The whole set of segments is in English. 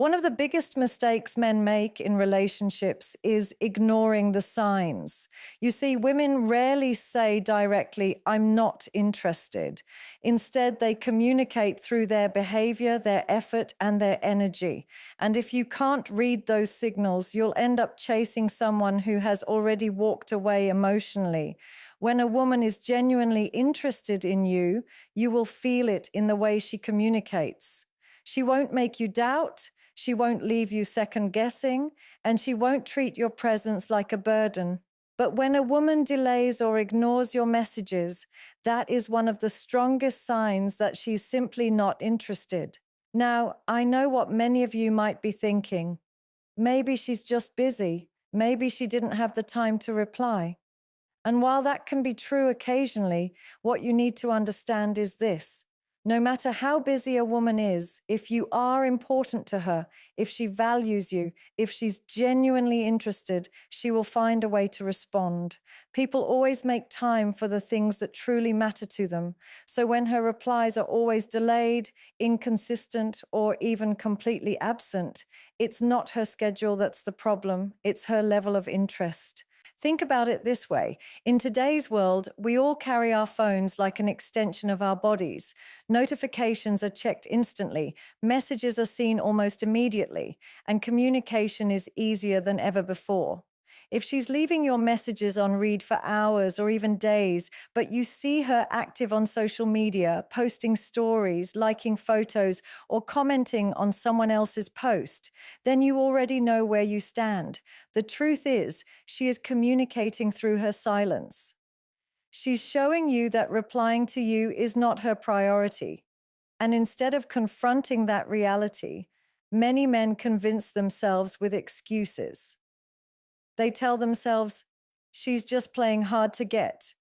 One of the biggest mistakes men make in relationships is ignoring the signs. You see, women rarely say directly, I'm not interested. Instead, they communicate through their behavior, their effort, and their energy. And if you can't read those signals, you'll end up chasing someone who has already walked away emotionally. When a woman is genuinely interested in you, you will feel it in the way she communicates. She won't make you doubt. She won't leave you second guessing, and she won't treat your presence like a burden. But when a woman delays or ignores your messages, that is one of the strongest signs that she's simply not interested. Now, I know what many of you might be thinking. Maybe she's just busy. Maybe she didn't have the time to reply. And while that can be true occasionally, what you need to understand is this. No matter how busy a woman is, if you are important to her, if she values you, if she's genuinely interested, she will find a way to respond. People always make time for the things that truly matter to them. So when her replies are always delayed, inconsistent, or even completely absent, it's not her schedule that's the problem, it's her level of interest. Think about it this way. In today's world, we all carry our phones like an extension of our bodies. Notifications are checked instantly, messages are seen almost immediately, and communication is easier than ever before. If she's leaving your messages on read for hours or even days, but you see her active on social media, posting stories, liking photos, or commenting on someone else's post, then you already know where you stand. The truth is, she is communicating through her silence. She's showing you that replying to you is not her priority. And instead of confronting that reality, many men convince themselves with excuses. They tell themselves, she's just playing hard to get,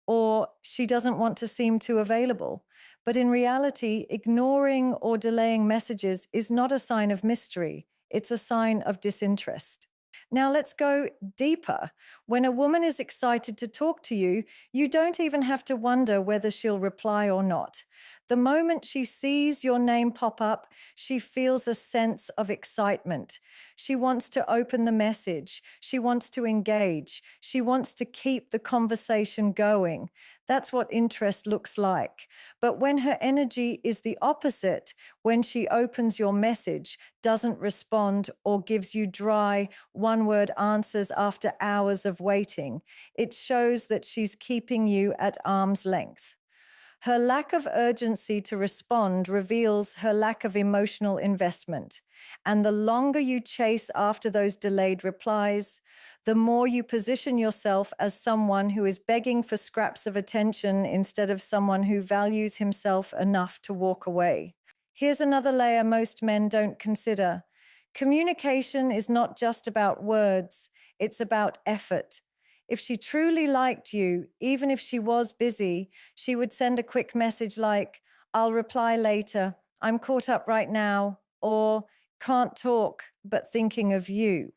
or she doesn't want to seem too available. But in reality, ignoring or delaying messages is not a sign of mystery. It's a sign of disinterest. Now let's go deeper. When a woman is excited to talk to you, you don't even have to wonder whether she'll reply or not. The moment she sees your name pop up, she feels a sense of excitement. She wants to open the message. She wants to engage. She wants to keep the conversation going. That's what interest looks like. But when her energy is the opposite, when she opens your message, doesn't respond, or gives you dry, one-word answers after hours of waiting, it shows that she's keeping you at arm's length. Her lack of urgency to respond reveals her lack of emotional investment. And the longer you chase after those delayed replies, the more you position yourself as someone who is begging for scraps of attention instead of someone who values himself enough to walk away. Here's another layer most men don't consider. Communication is not just about words, it's about effort. If she truly liked you, even if she was busy, she would send a quick message like, I'll reply later, I'm caught up right now, or can't talk, but thinking of you.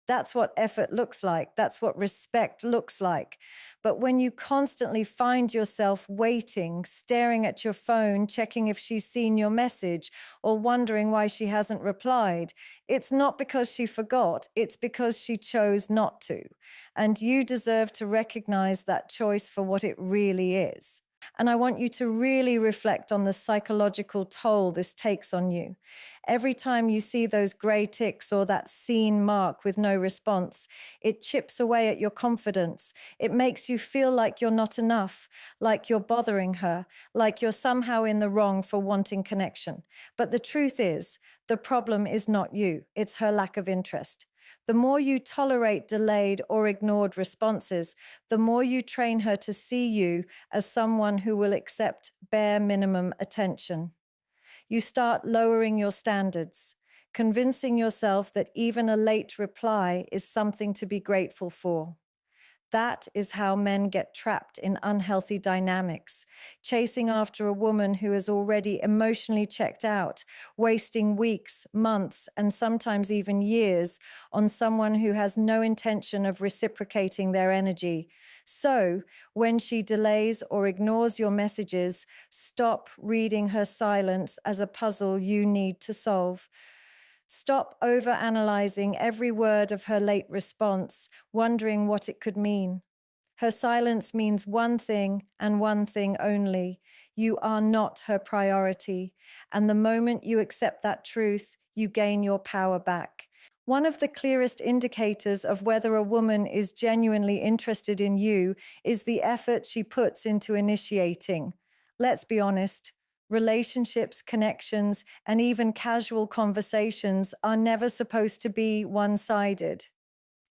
That's what effort looks like. That's what respect looks like. But when you constantly find yourself waiting, staring at your phone, checking if she's seen your message, or wondering why she hasn't replied, it's not because she forgot, it's because she chose not to. And you deserve to recognize that choice for what it really is. And I want you to really reflect on the psychological toll this takes on you. Every time you see those gray ticks or that seen mark with no response, it chips away at your confidence. It makes you feel like you're not enough, like you're bothering her, like you're somehow in the wrong for wanting connection. But the truth is, the problem is not you, it's her lack of interest. The more you tolerate delayed or ignored responses, the more you train her to see you as someone who will accept bare minimum attention. You start lowering your standards, convincing yourself that even a late reply is something to be grateful for. That is how men get trapped in unhealthy dynamics, chasing after a woman who is already emotionally checked out, wasting weeks, months, and sometimes even years on someone who has no intention of reciprocating their energy. So, when she delays or ignores your messages, stop reading her silence as a puzzle you need to solve. Stop overanalyzing every word of her late response, wondering what it could mean. Her silence means one thing and one thing only. You are not her priority. And the moment you accept that truth, you gain your power back. One of the clearest indicators of whether a woman is genuinely interested in you is the effort she puts into initiating. Let's be honest, relationships, connections, and even casual conversations are never supposed to be one-sided.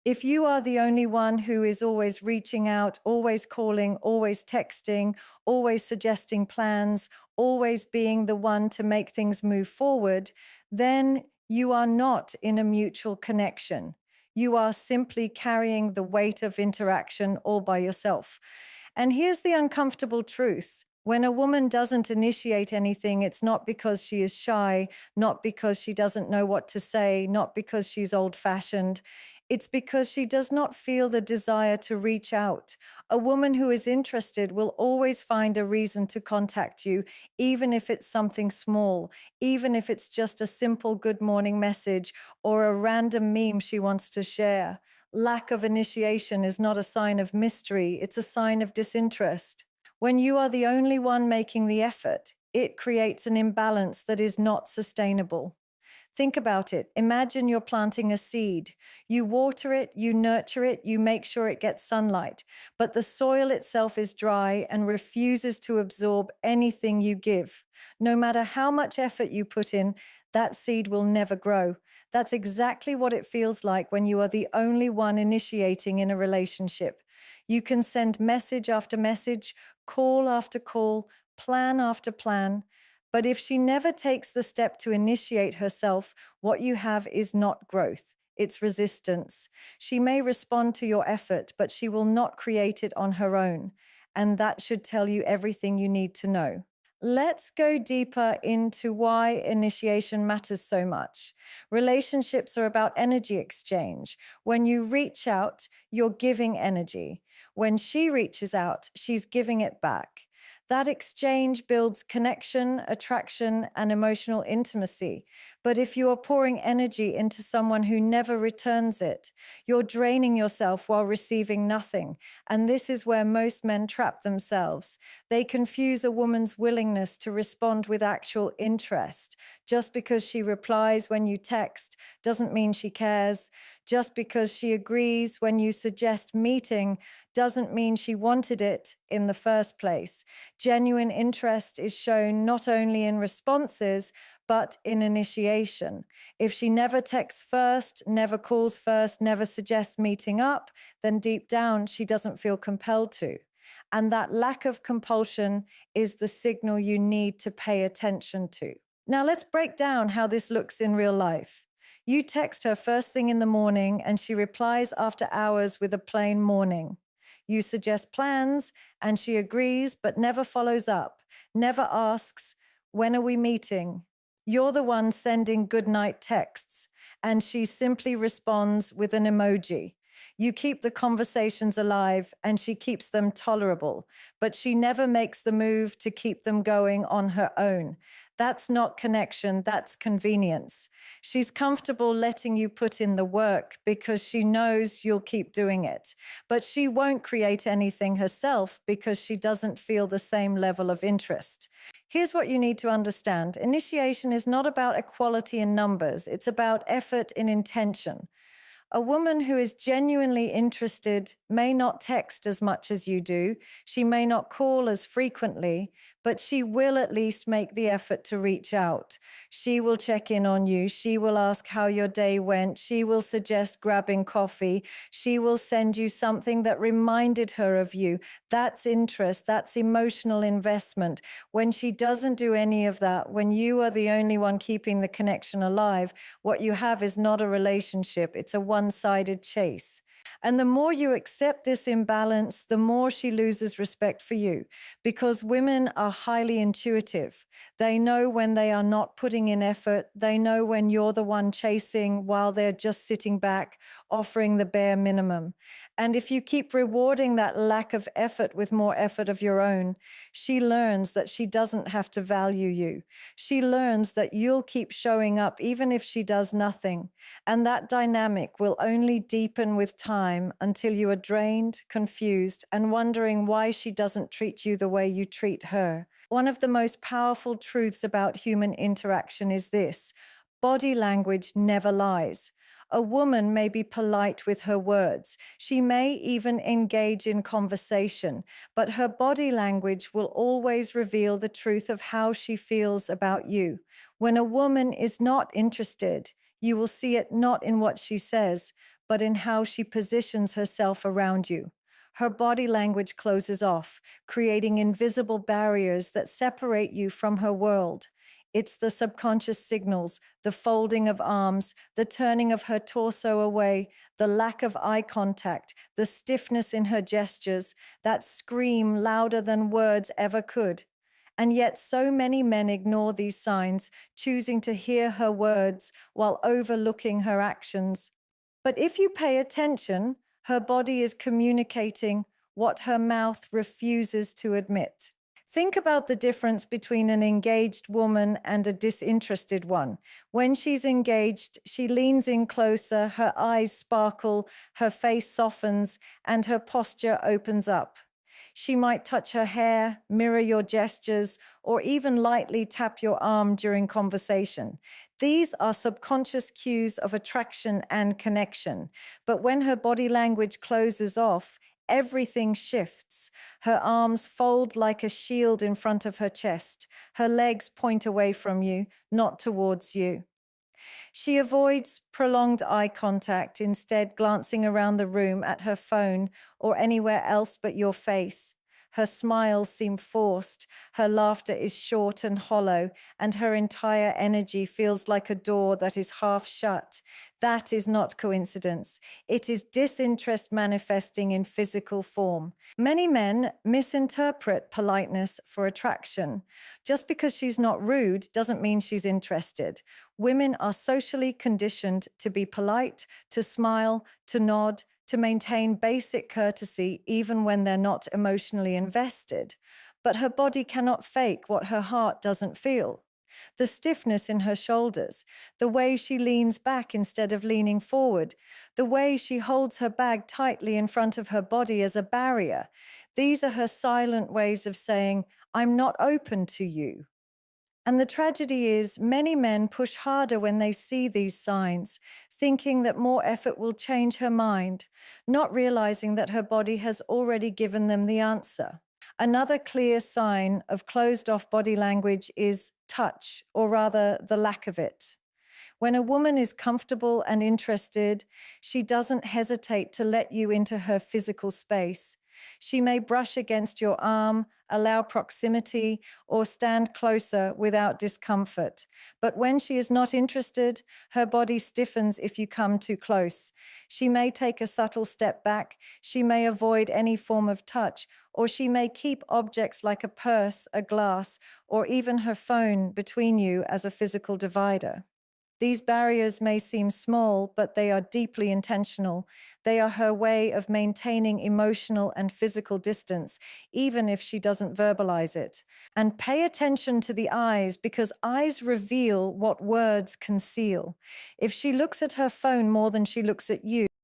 If you are the only one who is always reaching out, always calling, always texting, always suggesting plans, always being the one to make things move forward, then you are not in a mutual connection. You are simply carrying the weight of interaction all by yourself. And here's the uncomfortable truth. When a woman doesn't initiate anything, it's not because she is shy, not because she doesn't know what to say, not because she's old-fashioned. It's because she does not feel the desire to reach out. A woman who is interested will always find a reason to contact you, even if it's something small, even if it's just a simple good morning message or a random meme she wants to share. Lack of initiation is not a sign of mystery, it's a sign of disinterest. When you are the only one making the effort, it creates an imbalance that is not sustainable. Think about it. Imagine you're planting a seed. You water it, you nurture it, you make sure it gets sunlight, but the soil itself is dry and refuses to absorb anything you give. No matter how much effort you put in, that seed will never grow. That's exactly what it feels like when you are the only one initiating in a relationship. You can send message after message, call after call, plan after plan. But if she never takes the step to initiate herself, what you have is not growth, it's resistance. She may respond to your effort, but she will not create it on her own. And that should tell you everything you need to know. Let's go deeper into why initiation matters so much. Relationships are about energy exchange. When you reach out, you're giving energy. When she reaches out, she's giving it back. That exchange builds connection, attraction, and emotional intimacy. But if you are pouring energy into someone who never returns it, you're draining yourself while receiving nothing. And this is where most men trap themselves. They confuse a woman's willingness to respond with actual interest. Just because she replies when you text doesn't mean she cares. Just because she agrees when you suggest meeting doesn't mean she wanted it in the first place. Genuine interest is shown not only in responses, but in initiation. If she never texts first, never calls first, never suggests meeting up, then deep down she doesn't feel compelled to. And that lack of compulsion is the signal you need to pay attention to. Now let's break down how this looks in real life. You text her first thing in the morning and she replies after hours with a plain morning. You suggest plans and she agrees but never follows up, never asks, when are we meeting? You're the one sending goodnight texts and she simply responds with an emoji. You keep the conversations alive and she keeps them tolerable, but she never makes the move to keep them going on her own. That's not connection, that's convenience. She's comfortable letting you put in the work because she knows you'll keep doing it, but she won't create anything herself because she doesn't feel the same level of interest. Here's what you need to understand. Initiation is not about equality in numbers, it's about effort in intention. A woman who is genuinely interested may not text as much as you do. She may not call as frequently, but she will at least make the effort to reach out. She will check in on you. She will ask how your day went. She will suggest grabbing coffee. She will send you something that reminded her of you. That's interest. That's emotional investment. When she doesn't do any of that, when you are the only one keeping the connection alive, what you have is not a relationship. It's a one-sided chase. And the more you accept this imbalance, the more she loses respect for you, because women are highly intuitive. They know when they are not putting in effort. They know when you're the one chasing while they're just sitting back, offering the bare minimum. And if you keep rewarding that lack of effort with more effort of your own, she learns that she doesn't have to value you. She learns that you'll keep showing up even if she does nothing. And that dynamic will only deepen with time until you are drained, confused, and wondering why she doesn't treat you the way you treat her. One of the most powerful truths about human interaction is this: body language never lies. A woman may be polite with her words. She may even engage in conversation, but her body language will always reveal the truth of how she feels about you. When a woman is not interested, you will see it not in what she says, but in how she positions herself around you. Her body language closes off, creating invisible barriers that separate you from her world. It's the subconscious signals, the folding of arms, the turning of her torso away, the lack of eye contact, the stiffness in her gestures, that scream louder than words ever could. And yet so many men ignore these signs, choosing to hear her words while overlooking her actions. But if you pay attention, her body is communicating what her mouth refuses to admit. Think about the difference between an engaged woman and a disinterested one. When she's engaged, she leans in closer, her eyes sparkle, her face softens, and her posture opens up. She might touch her hair, mirror your gestures, or even lightly tap your arm during conversation. These are subconscious cues of attraction and connection. But when her body language closes off, everything shifts. Her arms fold like a shield in front of her chest. Her legs point away from you, not towards you. She avoids prolonged eye contact, instead glancing around the room at her phone or anywhere else but your face. Her smiles seem forced, her laughter is short and hollow, and her entire energy feels like a door that is half shut. That is not coincidence. It is disinterest manifesting in physical form. Many men misinterpret politeness for attraction. Just because she's not rude doesn't mean she's interested. Women are socially conditioned to be polite, to smile, to nod, to maintain basic courtesy even when they're not emotionally invested. But her body cannot fake what her heart doesn't feel. The stiffness in her shoulders, the way she leans back instead of leaning forward, the way she holds her bag tightly in front of her body as a barrier. These are her silent ways of saying, "I'm not open to you." And the tragedy is, many men push harder when they see these signs, thinking that more effort will change her mind, not realizing that her body has already given them the answer. Another clear sign of closed-off body language is touch, or rather, the lack of it. When a woman is comfortable and interested, she doesn't hesitate to let you into her physical space. She may brush against your arm, allow proximity, or stand closer without discomfort. But when she is not interested, her body stiffens if you come too close. She may take a subtle step back, she may avoid any form of touch, or she may keep objects like a purse, a glass, or even her phone between you as a physical divider. These barriers may seem small, but they are deeply intentional. They are her way of maintaining emotional and physical distance, even if she doesn't verbalize it. And pay attention to the eyes, because eyes reveal what words conceal. If she looks at her phone more than she looks at you,